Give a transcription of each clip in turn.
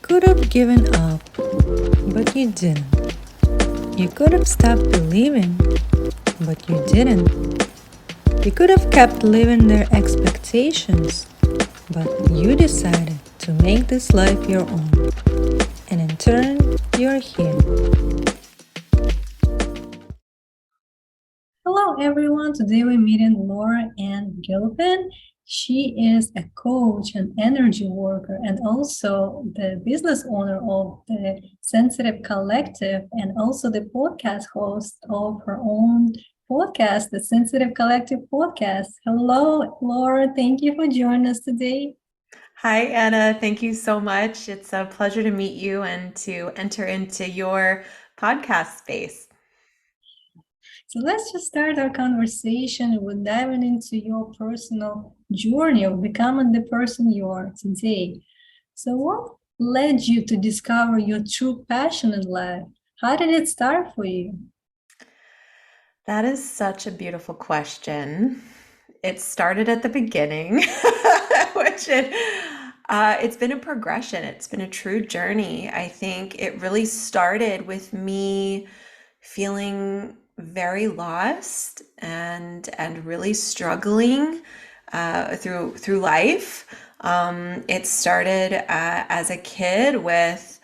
could have given up, but you didn't. You could have stopped believing, but you didn't. You could have kept living their expectations, but you decided to make this life your own. And in turn, you're here. Hello everyone, today we're meeting Laura Ann Gilpin. She is a coach, an energy worker, and also the business owner of the Sensitive Collective, and also the podcast host of her own podcast, the Sensitive Collective podcast. Hello, Laura. Thank you for joining us today. Hi, Anna. Thank you so much. It's a pleasure to meet you and to enter into your podcast space. So let's just start our conversation with diving into your personal journey of becoming the person you are today. So what led you to discover your true passion in life? How did it start for you? That is such a beautiful question. It started at the beginning, it's been a progression. It's been a true journey. I think it really started with me feeling very lost and really struggling through life. It started as a kid with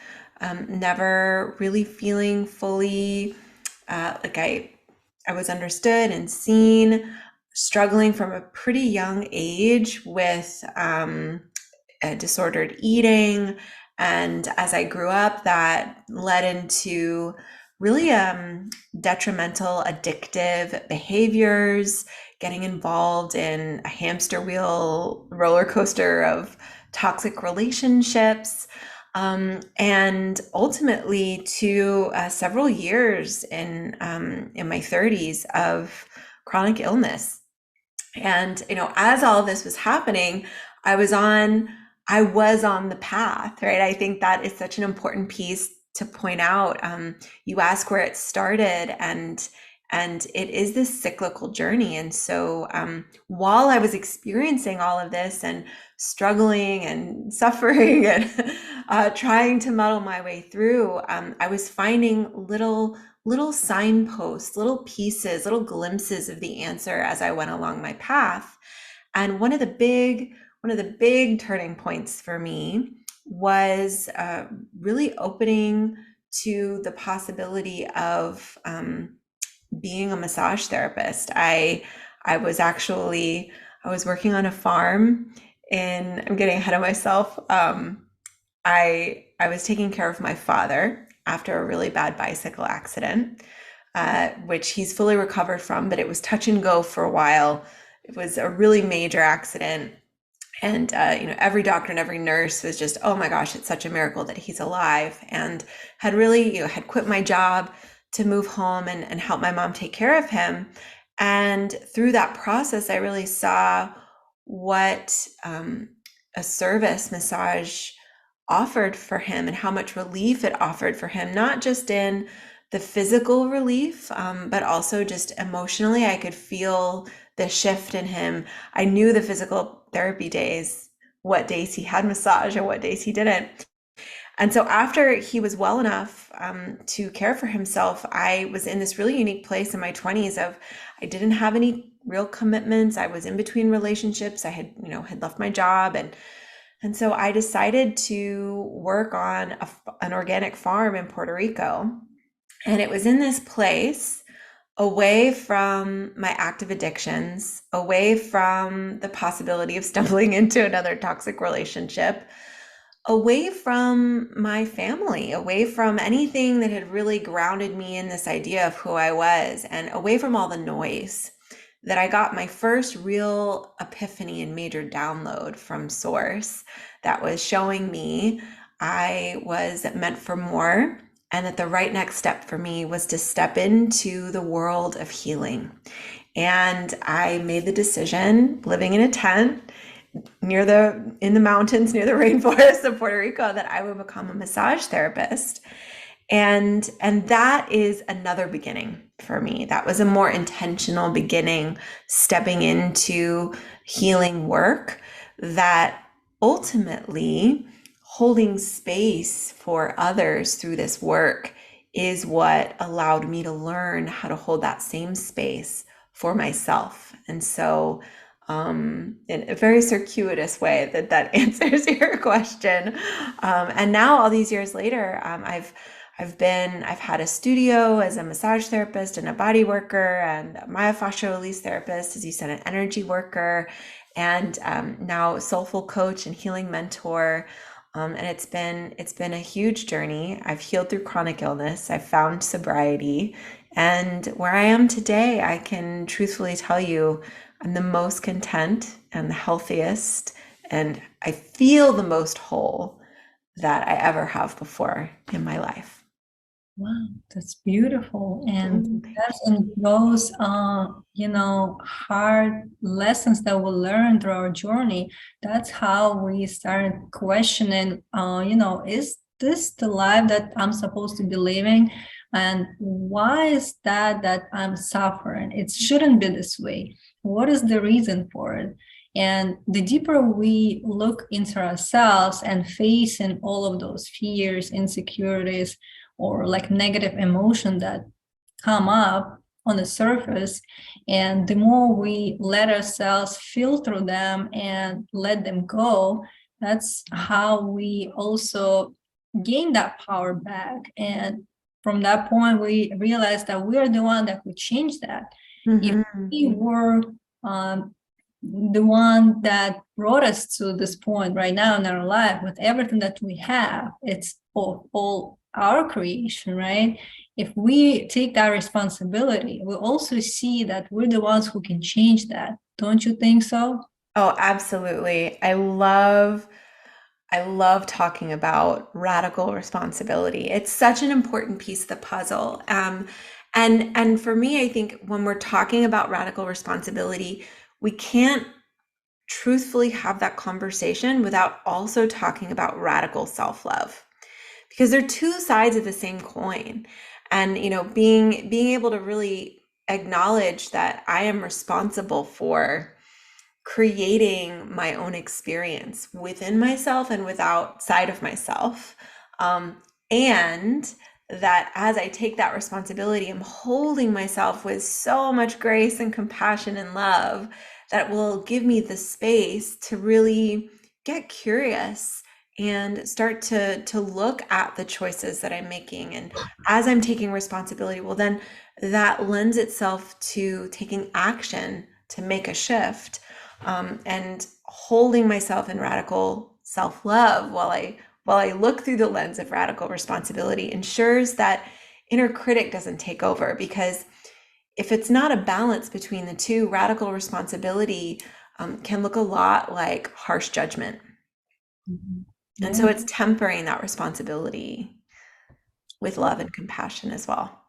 never really feeling fully like I was understood and seen, struggling from a pretty young age with disordered eating. And as I grew up, that led into really detrimental, addictive behaviors, getting involved in a hamster wheel roller coaster of toxic relationships. And ultimately to several years in my 30s of chronic illness. And as all of this was happening, I was on the path, right? I think that is such an important piece to point out. You ask where it started, and it is this cyclical journey. And so while I was experiencing all of this and struggling and suffering and trying to muddle my way through, I was finding little signposts, little pieces, little glimpses of the answer as I went along my path. And one of the big turning points for me was really opening to the possibility of being a massage therapist. I was working on a farm, and I'm getting ahead of myself. I was taking care of my father after a really bad bicycle accident, which he's fully recovered from, but it was touch and go for a while. It was a really major accident. And every doctor and every nurse was just, oh my gosh, it's such a miracle that he's alive, and had really, had quit my job to move home and help my mom take care of him. And through that process, I really saw what a service massage offered for him and how much relief it offered for him, not just in the physical relief, but also just emotionally. I could feel the shift in him. I knew the physical therapy days, what days he had massage and what days he didn't. And so after he was well enough to care for himself, I was in this really unique place in my 20s of I didn't have any real commitments. I was in between relationships. I had left my job, and so I decided to work on an organic farm in Puerto Rico. And it was in this place, away from my active addictions, away from the possibility of stumbling into another toxic relationship, away from my family, away from anything that had really grounded me in this idea of who I was, and away from all the noise, that I got my first real epiphany and major download from Source that was showing me I was meant for more, and that the right next step for me was to step into the world of healing. And I made the decision, living in a tent in the mountains near the rainforest of Puerto Rico, that I would become a massage therapist. And that is another beginning for me. That was a more intentional beginning, stepping into healing work that ultimately holding space for others through this work is what allowed me to learn how to hold that same space for myself. And so, in a very circuitous way, that answers your question. And now, all these years later, I've had a studio as a massage therapist and a body worker and a myofascial release therapist, as you said, an energy worker, and now soulful coach and healing mentor. And it's been a huge journey. I've healed through chronic illness. I've found sobriety, and where I am today, I can truthfully tell you, I'm the most content and the healthiest, and I feel the most whole that I ever have before in my life. Wow, that's beautiful. And Thank that's in those, hard lessons that we learn through our journey. That's how we start questioning, is this the life that I'm supposed to be living? And why is that I'm suffering? It shouldn't be this way. What is the reason for it? And the deeper we look into ourselves and facing all of those fears, insecurities, or like negative emotion that come up on the surface, and the more we let ourselves feel through them and let them go, that's how we also gain that power back. And from that point we realize that we are the one that could change that. If you. we were the one that brought us to this point right now in our life, with everything that we have, it's all our creation, right? If we take that responsibility, we also see that we're the ones who can change that. Don't you think so? Oh, absolutely. I love talking about radical responsibility. It's such an important piece of the puzzle. And for me, I think when we're talking about radical responsibility, we can't truthfully have that conversation without also talking about radical self-love, because they're two sides of the same coin. And being able to really acknowledge that I am responsible for creating my own experience within myself and with outside of myself. And that as I take that responsibility, I'm holding myself with so much grace and compassion and love that will give me the space to really get curious and start to look at the choices that I'm making. And as I'm taking responsibility, well, then that lends itself to taking action to make a shift, and holding myself in radical self-love while I look through the lens of radical responsibility ensures that inner critic doesn't take over. Because if it's not a balance between the two, radical responsibility can look a lot like harsh judgment. Mhm. And so Yeah. it's tempering that responsibility with love and compassion as well.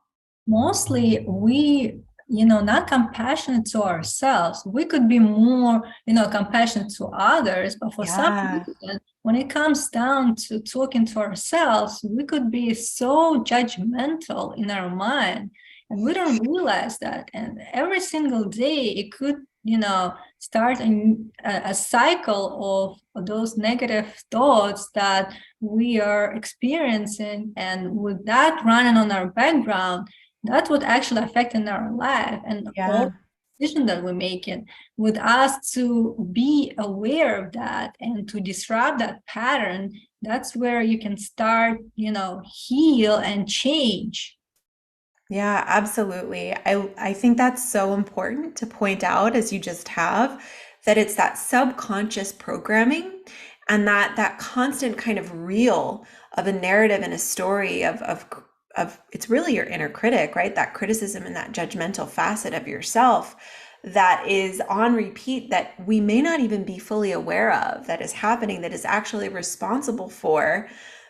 Mostly we, not compassionate to ourselves. We could be more, compassionate to others, but for some Yeah. reason, when it comes down to talking to ourselves, we could be so judgmental in our mind, and we don't realize that. And every single day it could, start a cycle of those negative thoughts that we are experiencing, and with that running on our background, that would actually affect in our life and Yeah. all decisions that we're making. With us to be aware of that and to disrupt that pattern, that's where you can start, heal and change. Yeah, absolutely. I think that's so important to point out, as you just have, that it's that subconscious programming and that constant kind of reel of a narrative and a story of it's really your inner critic, right? That criticism and that judgmental facet of yourself that is on repeat, that we may not even be fully aware of, that is happening, that is actually responsible for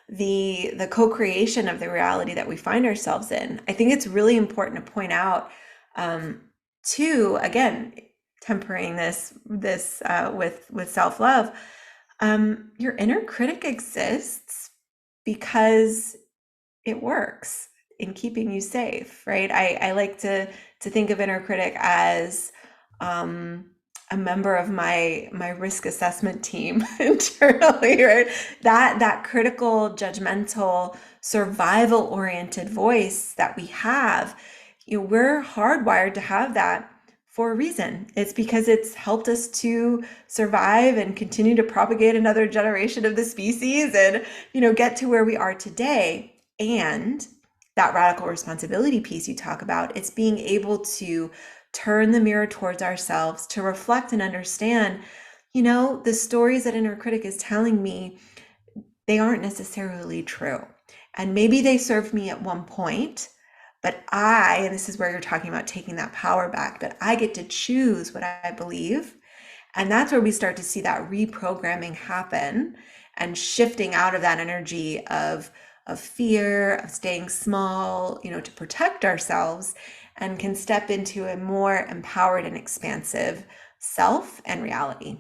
the co-creation of the reality that we find ourselves in. I think it's really important to point out, too, again, tempering this with self-love. Your inner critic exists because it works in keeping you safe, right? I like to think of inner critic as, um, a member of my risk assessment team internally, right? That critical, judgmental, survival oriented voice that we have, we're hardwired to have that for a reason. It's because it's helped us to survive and continue to propagate another generation of the species and, get to where we are today. And that radical responsibility piece you talk about, it's being able to turn the mirror towards ourselves, to reflect and understand, the stories that inner critic is telling me, they aren't necessarily true. And maybe they served me at one point, but and this is where you're talking about taking that power back, but I get to choose what I believe. And that's where we start to see that reprogramming happen and shifting out of that energy of fear, of staying small, to protect ourselves, and can step into a more empowered and expansive self and reality.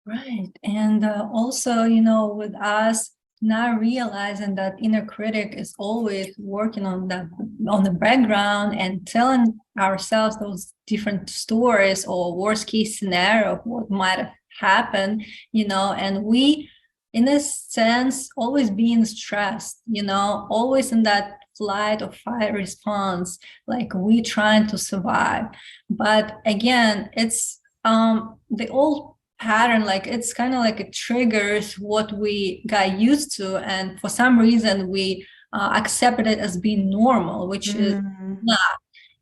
Right. And also, with us not realizing that inner critic is always working on the background and telling ourselves those different stories or worst case scenario of what might have happened, and we, in a sense, always being stressed, always in that flight or fight response, like we trying to survive. But again, it's the old pattern, like it's kind of like it triggers what we got used to, and for some reason we accepted it as being normal, which is not.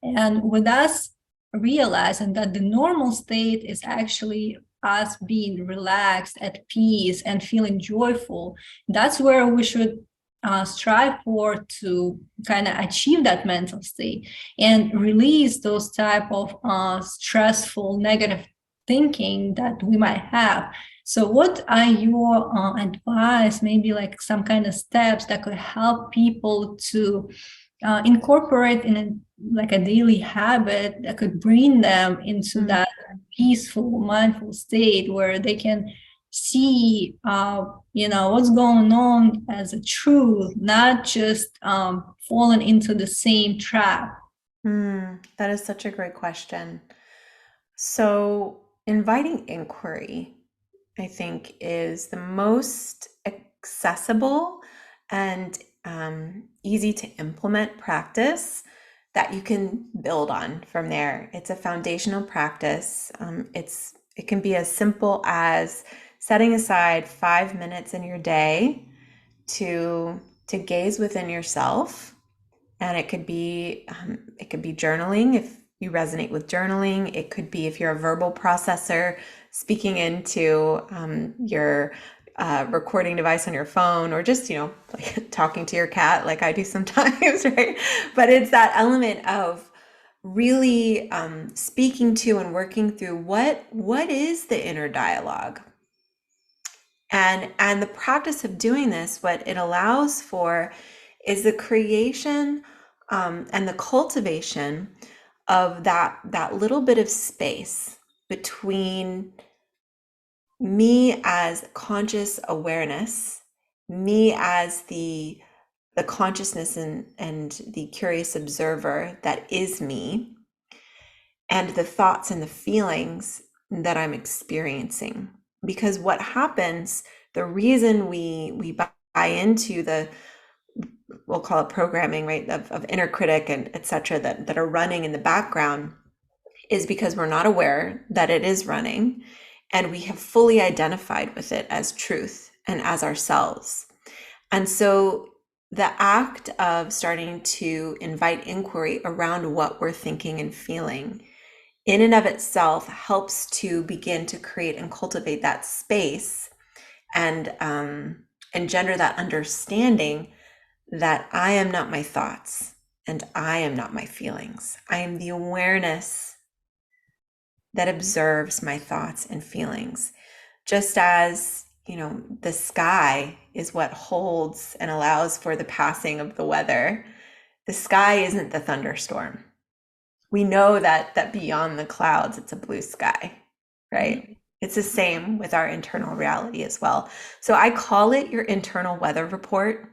And with us realizing that the normal state is actually us being relaxed, at peace, and feeling joyful, that's where we should strive for, to kind of achieve that mental state and release those type of stressful negative thinking that we might have. So what are your advice, maybe like some kind of steps that could help people to incorporate in like a daily habit that could bring them into that peaceful, mindful state where they can see, what's going on as a truth, not just falling into the same trap? That is such a great question. So, inviting inquiry, I think, is the most accessible and easy to implement practice that you can build on from there. It's a foundational practice. It can be as simple as setting aside 5 minutes in your day to gaze within yourself, and it could be journaling if you resonate with journaling. It could be, if you're a verbal processor, speaking into your recording device on your phone, or just, like talking to your cat like I do sometimes, right? But it's that element of really speaking to and working through what is the inner dialogue. And the practice of doing this, what it allows for is the creation and the cultivation of that little bit of space between me as conscious awareness, me as the consciousness and the curious observer that is me, and the thoughts and the feelings that I'm experiencing. Because what happens, the reason we buy into the, we'll call it programming, right, of inner critic and etc., that are running in the background, is because we're not aware that it is running, and we have fully identified with it as truth and as ourselves. And so the act of starting to invite inquiry around what we're thinking and feeling in and of itself helps to begin to create and cultivate that space and engender that understanding that I am not my thoughts and I am not my feelings. I am the awareness that observes my thoughts and feelings. Just as, the sky is what holds and allows for the passing of the weather, the sky isn't the thunderstorm. We know that beyond the clouds, it's a blue sky, right? It's the same with our internal reality as well. So I call it your internal weather report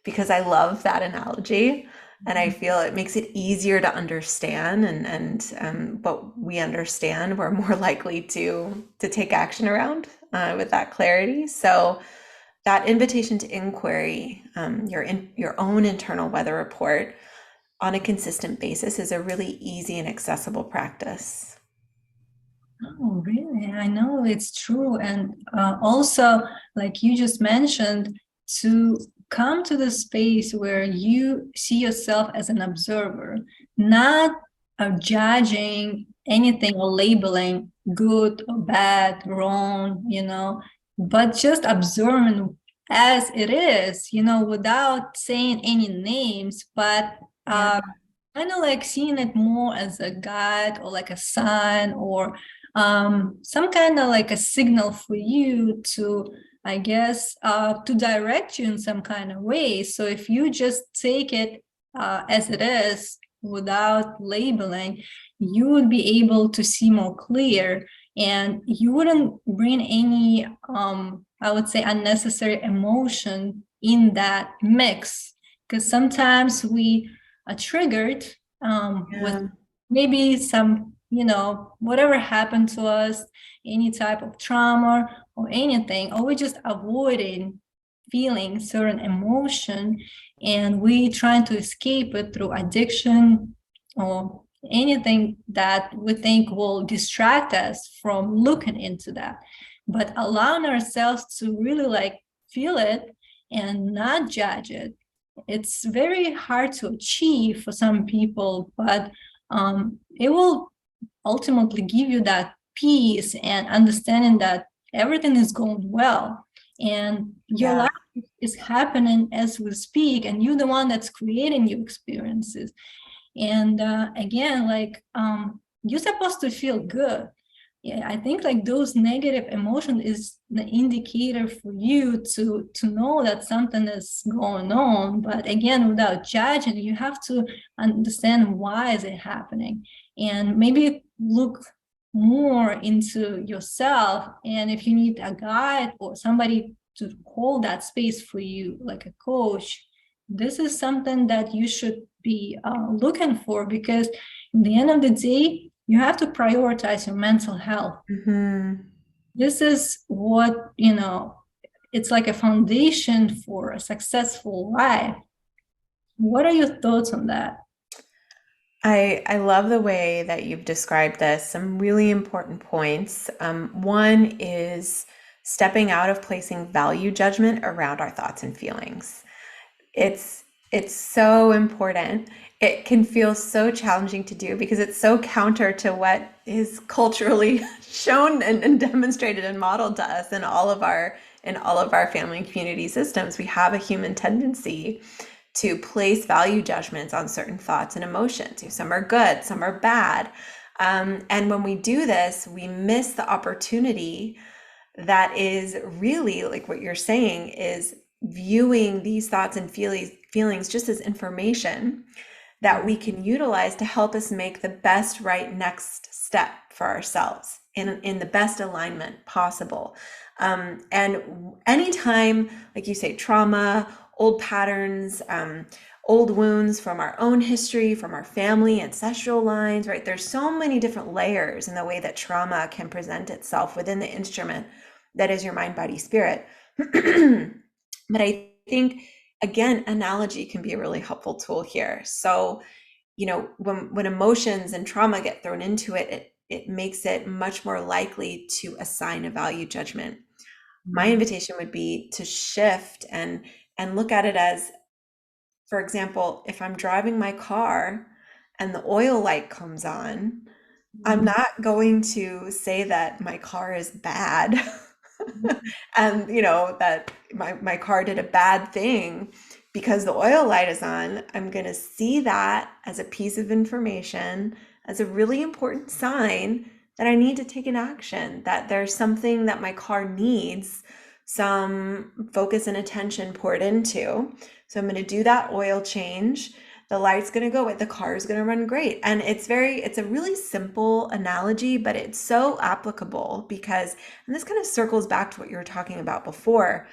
because I love that analogy. And I feel it makes it easier to understand, what we understand, we're more likely to take action around with that clarity. So that invitation to inquiry, your own internal weather report on a consistent basis is a really easy and accessible practice. Oh, really? I know it's true. And also, like you just mentioned, to come to the space where you see yourself as an observer, not judging anything or labeling good or bad, wrong, but just observing as it is, without saying any names, but Yeah. kind of like seeing it more as a guide or like a sign or some kind of like a signal for you to, I guess, to direct you in some kind of way. So if you just take it as it is without labeling, you would be able to see more clear, and you wouldn't bring any, I would say, unnecessary emotion in that mix. Because sometimes we are triggered with Yeah. maybe some, whatever happened to us, any type of trauma or anything, or we're just avoiding feeling certain emotion, and we trying to escape it through addiction or anything that we think will distract us from looking into that. But allowing ourselves to really like feel it and not judge it, it's very hard to achieve for some people, but it will ultimately give you that peace and understanding that everything is going well and your Yeah. life is happening as we speak, and you're the one that's creating your experiences. And again, like you're supposed to feel good. Yeah, I think like those negative emotion is the indicator for you to know that something is going on. But again, without judging, you have to understand why is it happening, and maybe look more into yourself. And if you need a guide or somebody to hold that space for you, like a coach, this is something that you should be looking for, because in the end of the day, you have to prioritize your mental health. Hmm. This is what, it's like a foundation for a successful life. What are your thoughts on that? I love the way that you've described this. Some really important points. One is stepping out of placing value judgment around our thoughts and feelings. It's so important. It can feel so challenging to do because it's so counter to what is culturally shown and demonstrated and modeled to us in all of our family and community systems. We have a human tendency to place value judgments on certain thoughts and emotions. Some are good, some are bad. And when we do this, we miss the opportunity that is really like what you're saying is viewing these thoughts and feelings just as information that we can utilize to help us make the best right next step for ourselves in the best alignment possible. And anytime, like you say, trauma, old patterns, old wounds from our own history, from our family, ancestral lines, right? There's so many different layers in the way that trauma can present itself within the instrument that is your mind, body, spirit. But I think, again, analogy can be a really helpful tool here. So, when emotions and trauma get thrown into it, it makes it much more likely to assign a value judgment. My invitation would be to shift and look at it as, for example, if I'm driving my car and the oil light comes on, I'm not going to say that my car is bad and that my car did a bad thing because the oil light is on. I'm going to see that as a piece of information, as a really important sign that I need to take an action, that there's something that my car needs some focus and attention poured into. So I'm going to do that oil change. The light's going to go, the car is going to run great. And it's a really simple analogy, but it's so applicable because, and this kind of circles back to what you were talking about before,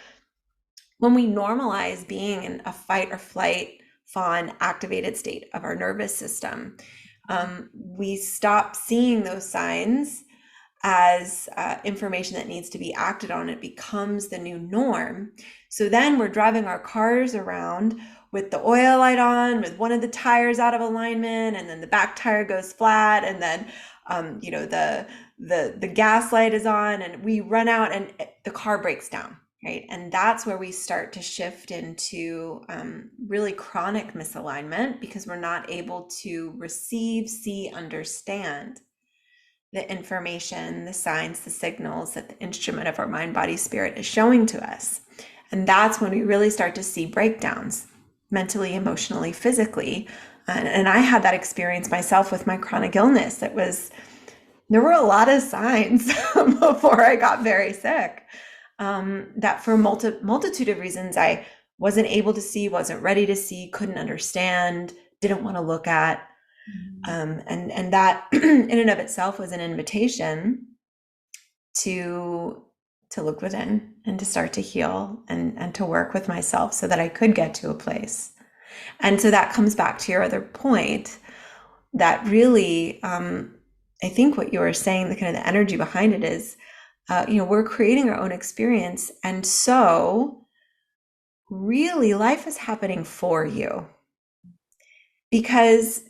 when we normalize being in a fight or flight fawn activated state of our nervous system. We stop seeing those signs as information that needs to be acted on. It becomes the new norm. So then we're driving our cars around with the oil light on, with one of the tires out of alignment, and then the back tire goes flat, and then the gas light is on, and we run out and the car breaks down, right? And that's where we start to shift into really chronic misalignment, because we're not able to receive, see, understand the information, the signs, the signals that the instrument of our mind, body, spirit is showing to us. And that's when we really start to see breakdowns mentally, emotionally, physically. And I had that experience myself with my chronic illness. There were a lot of signs before I got very sick, that for a multitude of reasons I wasn't able to see, wasn't ready to see, couldn't understand, didn't want to look at. And that in and of itself was an invitation to look within and to start to heal and to work with myself so that I could get to a place. And so that comes back to your other point, that really, I think what you were saying, the kind of the energy behind it is, we're creating our own experience. And so really life is happening for you, because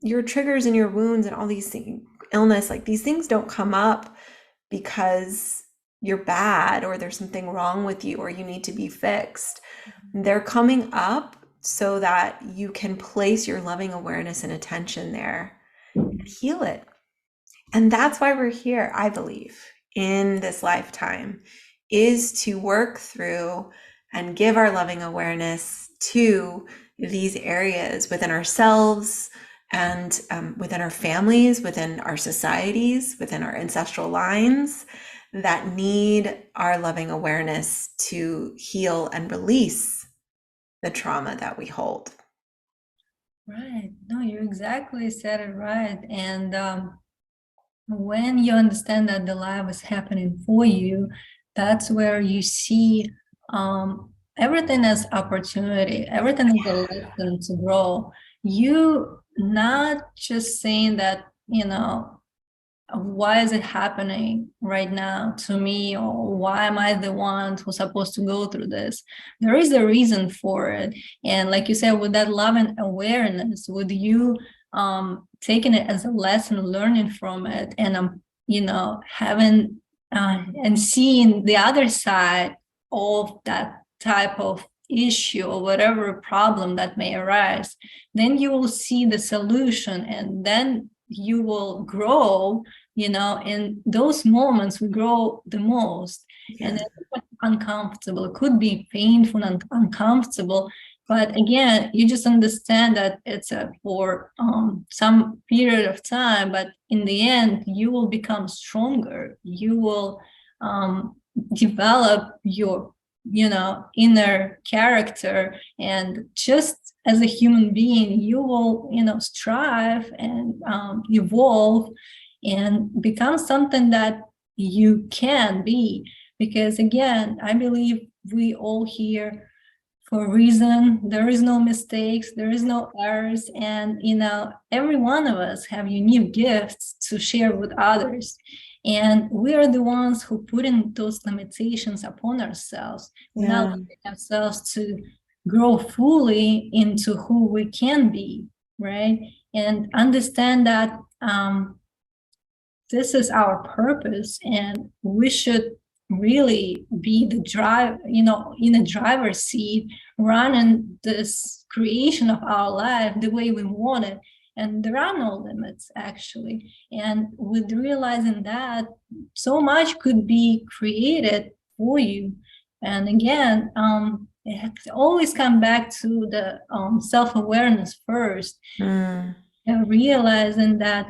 your triggers and your wounds and all these things, illness, like these things don't come up because you're bad or there's something wrong with you or you need to be fixed. They're coming up so that you can place your loving awareness and attention there and heal it. And that's why we're here, I believe, in this lifetime, is to work through and give our loving awareness to these areas within ourselves and within our families, within our societies, within our ancestral lines that need our loving awareness to heal and release the trauma that we hold. Right. No, you exactly said it right. And when you understand that the life is happening for you, that's where you see everything as opportunity, everything is a lesson to grow. You not just saying that, why is it happening right now to me, or why am I the one who's supposed to go through this? There is a reason for it. And like you said, with that love and awareness, with you taking it as a lesson, learning from it, and having and seeing the other side of that type of issue or whatever problem that may arise, then you will see the solution, and then you will grow. In those moments we grow the most. Yeah. And it's uncomfortable, it could be painful and uncomfortable, but again, you just understand that it's for some period of time, but in the end you will become stronger. You will develop your inner character, and just as a human being you will strive and evolve and become something that you can be. Because again, I believe we all here for a reason. There is no mistakes, there is no errors, and every one of us have unique gifts to share with others. And we are the ones who put in those limitations upon ourselves. We're not allowing ourselves to grow fully into who we can be, right? And understand that this is our purpose, and we should really be the in the driver's seat, running this creation of our life the way we want it. And there are no limits, actually. And with realizing that, so much could be created for you. And again, it always come back to the self-awareness first, and realizing that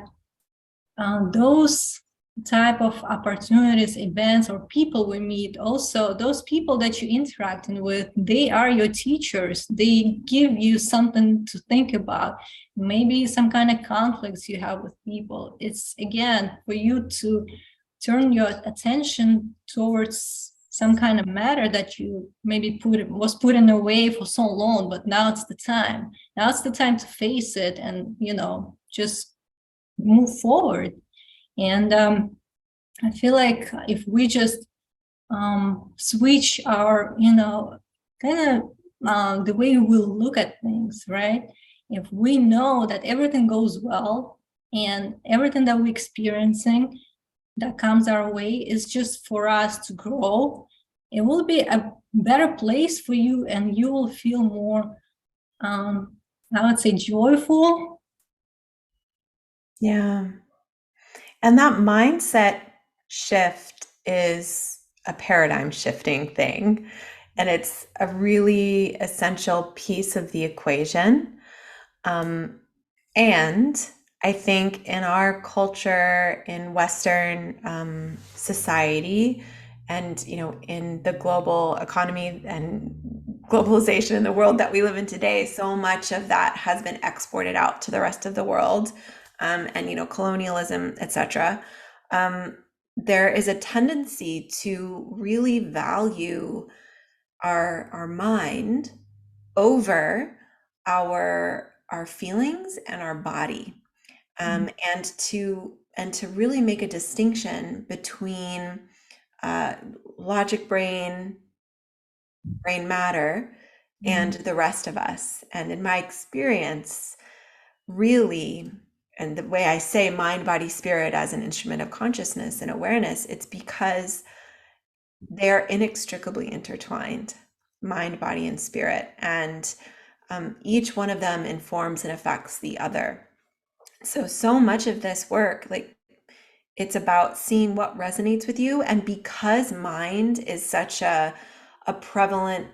those type of opportunities, events, or people we meet, also those people that you're interacting with, they are your teachers. They give you something to think about, maybe some kind of conflicts you have with people. It's again for you to turn your attention towards some kind of matter that you maybe was putting away for so long, but now it's the time. Now it's the time to face it and, just move forward. And I feel like if we just switch our, kind of the way we look at things, right? If we know that everything goes well and everything that we're experiencing that comes our way is just for us to grow, it will be a better place for you, and you will feel more, I would say, joyful. Yeah. And that mindset shift is a paradigm shifting thing. And it's a really essential piece of the equation. And I think in our culture, in Western society, and in the global economy and globalization in the world that we live in today, so much of that has been exported out to the rest of the world, and colonialism, etc. There is a tendency to really value our mind over our feelings and our body, and to really make a distinction between logic brain matter and the rest of us. And in my experience, really, and the way I say mind, body, spirit as an instrument of consciousness and awareness, it's because they're inextricably intertwined, mind, body, and spirit. And each one of them informs and affects the other. So much of this work, like, it's about seeing what resonates with you. And because mind is such a prevalent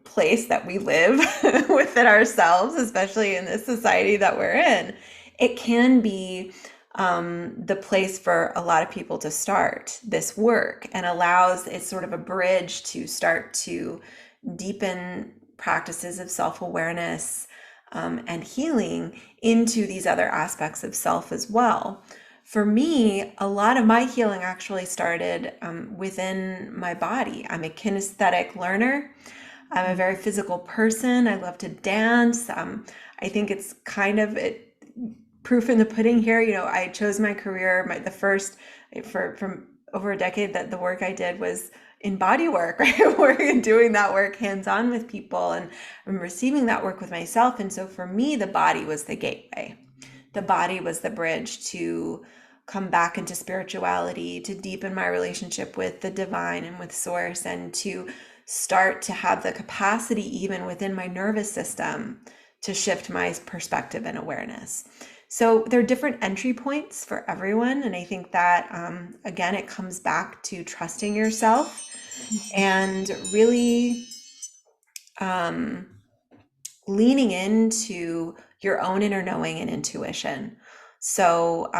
place that we live within ourselves, especially in this society that we're in, it can be the place for a lot of people to start this work, and it's sort of a bridge to start to deepen practices of self-awareness and healing into these other aspects of self as well. For me, a lot of my healing actually started within my body. I'm a kinesthetic learner. I'm a very physical person. I love to dance. I think it's kind of proof in the pudding here. I chose my career, from over a decade, that the work I did was in body work, right? We're doing that work hands-on with people, and I'm receiving that work with myself. And so for me, the body was the gateway. The body was the bridge to come back into spirituality, to deepen my relationship with the divine and with source, and to start to have the capacity, even within my nervous system, to shift my perspective and awareness. So there are different entry points for everyone. And I think that, again, it comes back to trusting yourself and really leaning into your own inner knowing and intuition. So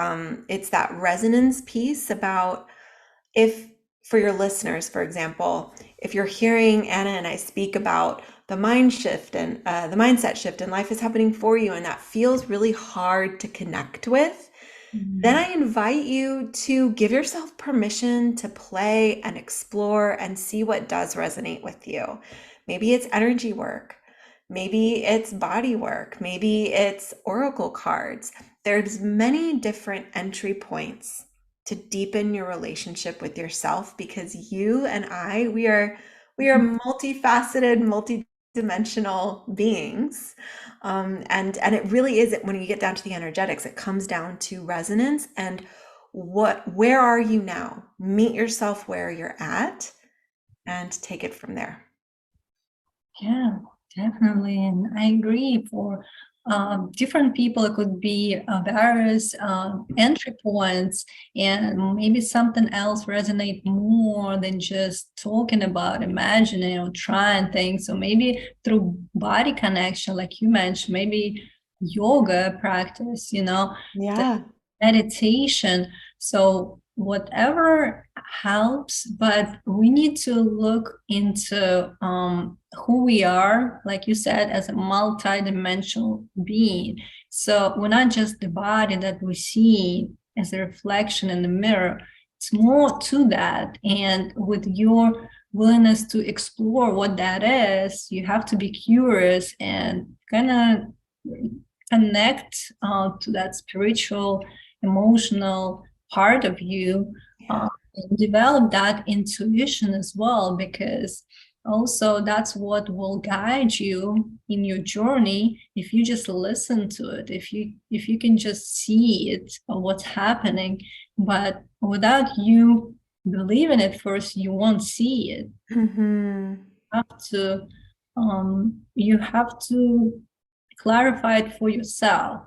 it's that resonance piece about, for your listeners, for example, if you're hearing Anna and I speak about the mind shift and the mindset shift, and life is happening for you, and that feels really hard to connect with, then I invite you to give yourself permission to play and explore and see what does resonate with you. Maybe it's energy work. Maybe it's body work. Maybe it's oracle cards. There's many different entry points to deepen your relationship with yourself, because you and I, we are multifaceted, multidimensional beings. And it really is, when you get down to the energetics, it comes down to resonance and where are you now? Meet yourself where you're at and take it from there. Yeah, definitely. And I agree, for different people, it could be various entry points, and maybe something else resonate more than just talking about, imagining or trying things. So maybe through body connection, like you mentioned, maybe yoga practice, Yeah. meditation. So whatever helps, but we need to look into who we are, like you said, as a multi-dimensional being. So we're not just the body that we see as a reflection in the mirror. It's more to that. And with your willingness to explore what that is. You have to be curious and kind of connect to that spiritual, emotional part of you, Yeah. and develop that intuition as well, because also that's what will guide you in your journey if you just listen to it, if you can just see it or what's happening. But without you believing it first, you won't see it. Mm-hmm. Have to you have to clarify it for yourself.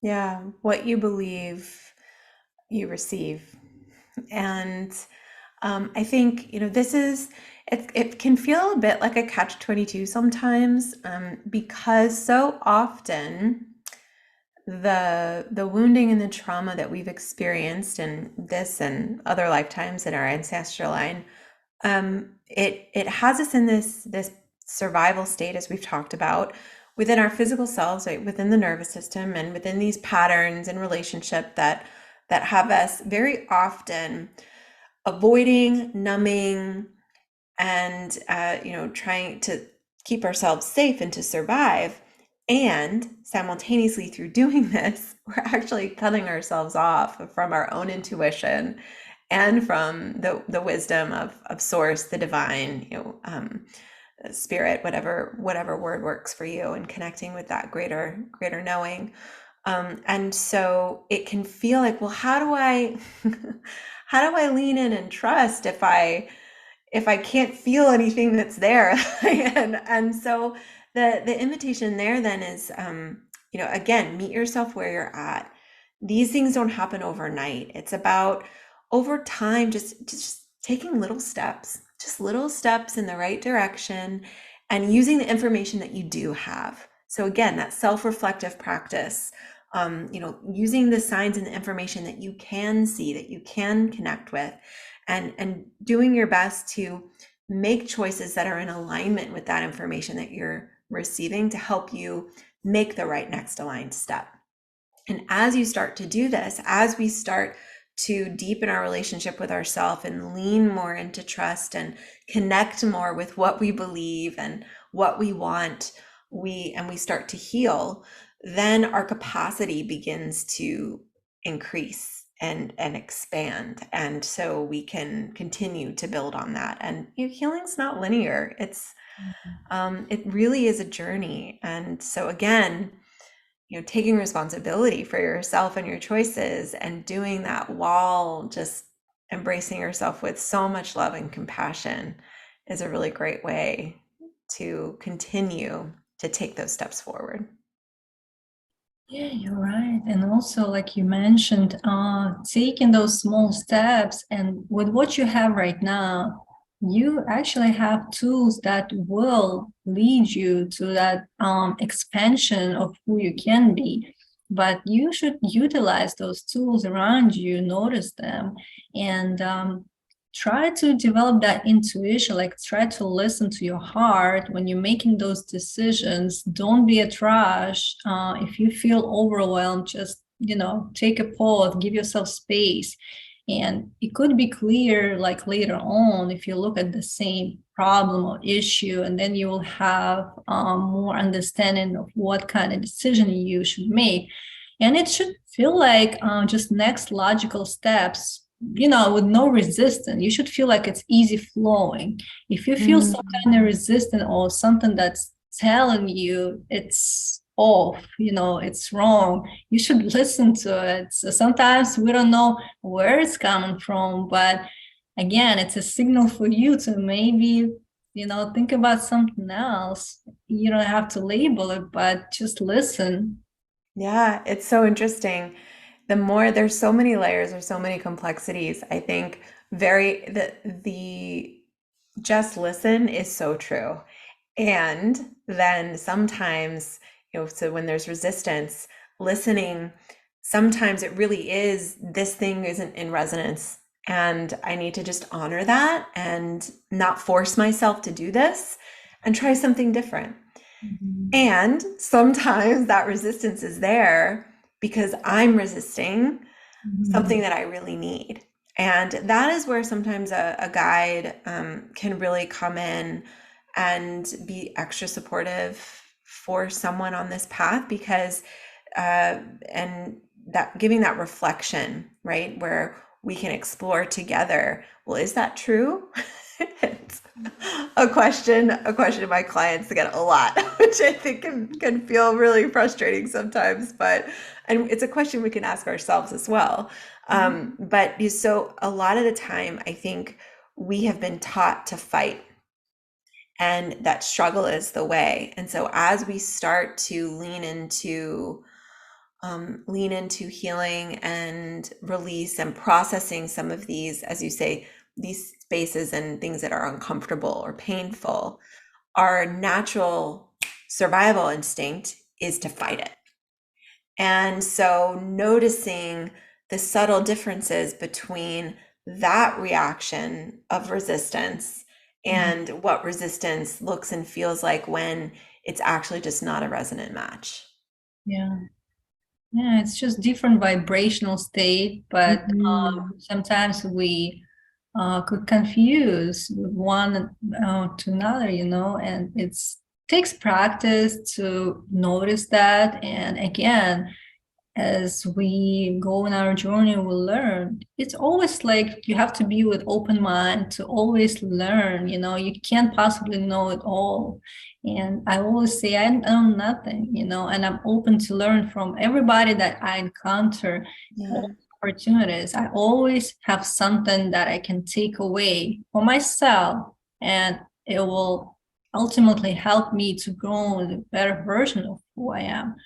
Yeah. What you believe, you receive. And I think, this is, it can feel a bit like a catch-22 sometimes, because so often the wounding and the trauma that we've experienced in this and other lifetimes in our ancestral line, it has us in this survival state, as we've talked about, within our physical selves, right, within the nervous system, and within these patterns and relationship that have us very often avoiding, numbing, and trying to keep ourselves safe and to survive. And simultaneously, through doing this, we're actually cutting ourselves off from our own intuition and from the wisdom of source, the divine, spirit, whatever word works for you, and connecting with that greater knowing. And so it can feel like, well, how do I how do I lean in and trust if I can't feel anything that's there? And so the invitation there then is, again, meet yourself where you're at. These things don't happen overnight. It's about over time, just taking little steps in the right direction, and using the information that you do have. So again, that self-reflective practice, using the signs and the information that you can see, that you can connect with, and doing your best to make choices that are in alignment with that information that you're receiving to help you make the right next aligned step. And as you start to do this, as we start to deepen our relationship with ourselves and lean more into trust and connect more with what we believe and what we want, we start to heal, then our capacity begins to increase and expand. And so we can continue to build on that. And healing's not linear. It really is a journey. And so again, taking responsibility for yourself and your choices, and doing that while just embracing yourself with so much love and compassion is a really great way to continue to take those steps forward. Yeah, you're right. And also, like you mentioned, taking those small steps, and with what you have right now, you actually have tools that will lead you to that expansion of who you can be. But you should utilize those tools around you, notice them, and try to develop that intuition. Like, try to listen to your heart when you're making those decisions. Don't be a trash. If you feel overwhelmed, just take a pause, give yourself space, and it could be clear like later on if you look at the same problem or issue, and then you will have more understanding of what kind of decision you should make. And it should feel like just next logical steps, with no resistance. You should feel like it's easy flowing. If you feel some kind of resistance or something that's telling you it's off, it's wrong, you should listen to it. So sometimes we don't know where it's coming from, but again, it's a signal for you to maybe, think about something else. You don't have to label it, but just listen. Yeah, it's so interesting. There's so many layers, there's so many complexities. I think the just listen is so true. And then sometimes, so when there's resistance, listening, sometimes it really is, this thing isn't in resonance. And I need to just honor that and not force myself to do this and try something different. Mhm. And sometimes that resistance is there because I'm resisting something Mhm. that I really need. And that is where sometimes a guide can really come in and be extra supportive for someone on this path, because and that giving that reflection, right, where we can explore together, well, is that true? It's a question my clients get a lot, which I think can feel really frustrating sometimes, but and it's a question we can ask ourselves as well. But so a lot of the time, I think we have been taught to fight, and that struggle is the way. And so as we start to lean into healing and release and processing some of these, as you say, these spaces and things that are uncomfortable or painful, our natural survival instinct is to fight it. And so noticing the subtle differences between that reaction of resistance and what resistance looks and feels like when it's actually just not a resonant match. Yeah. Yeah, it's just different vibrational state, but sometimes we could confuse with one to another, and it's takes practice to notice that. And again, as we go on our journey, we'll learn. It's always like you have to be with open mind to always learn. You can't possibly know it all. And I always say I know nothing, and I'm open to learn from everybody that I encounter. Yeah. All opportunities. I always have something that I can take away for myself, and it will ultimately help me to grow in a better version of who I am.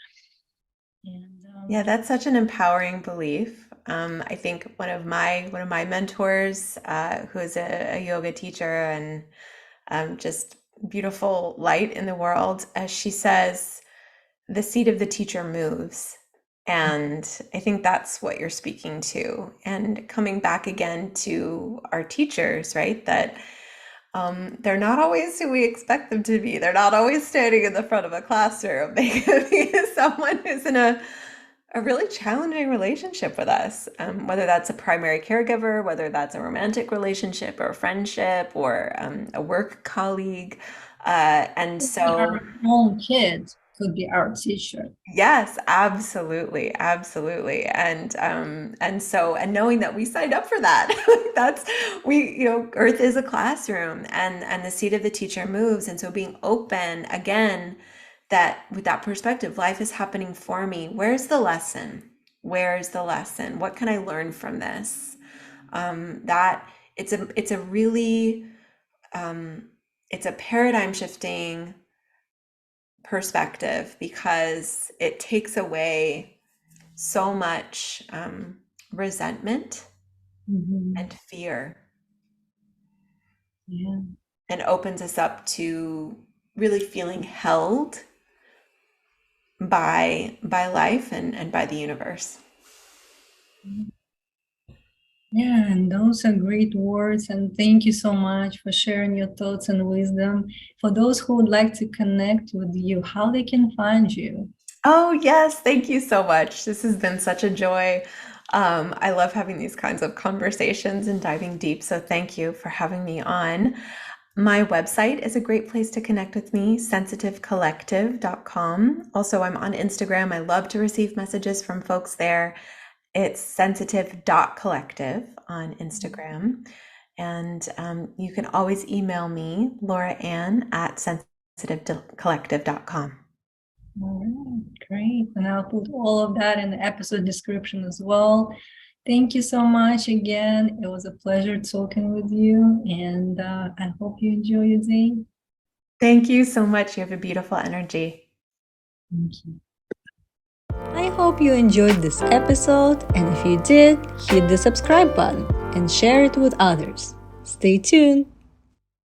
And Yeah, that's such an empowering belief. I think one of my mentors, who is a yoga teacher and just beautiful light in the world, as she says, the seat of the teacher moves. And I think that's what you're speaking to. And coming back again to our teachers, right? That they're not always who we expect them to be. They're not always standing in the front of a classroom. They could be someone who's in a really challenging relationship with us, whether that's a primary caregiver, whether that's a romantic relationship or a friendship or a work colleague. And our so, own kids could be our teacher. yes, absolutely, absolutely. And knowing that we signed up for that, that's Earth is a classroom, and the seat of the teacher moves. And so being open again, that with that perspective, life is happening for me. Where's the lesson? Where's the lesson? What can I learn from this? That it's a really it's a paradigm shifting perspective, because it takes away so much resentment and fear, Yeah. and opens us up to really feeling held by life and by the universe. Yeah, and those are great words. And thank you so much for sharing your thoughts and wisdom. For those who would like to connect with you, how they can find you. Oh, yes. Thank you so much. This has been such a joy. I love having these kinds of conversations and diving deep. So thank you for having me on. My website is a great place to connect with me, sensitivecollective.com. Also, I'm on Instagram. I love to receive messages from folks there. It's sensitive.collective on Instagram. And you can always email me, Laura Ann at sensitivecollective.com. All right, great. And I'll put all of that in the episode description as well. Thank you so much again. It was a pleasure talking with you, and I hope you enjoy your day. Thank you so much. You have a beautiful energy. Thank you. I hope you enjoyed this episode, and if you did, hit the subscribe button and share it with others. Stay tuned.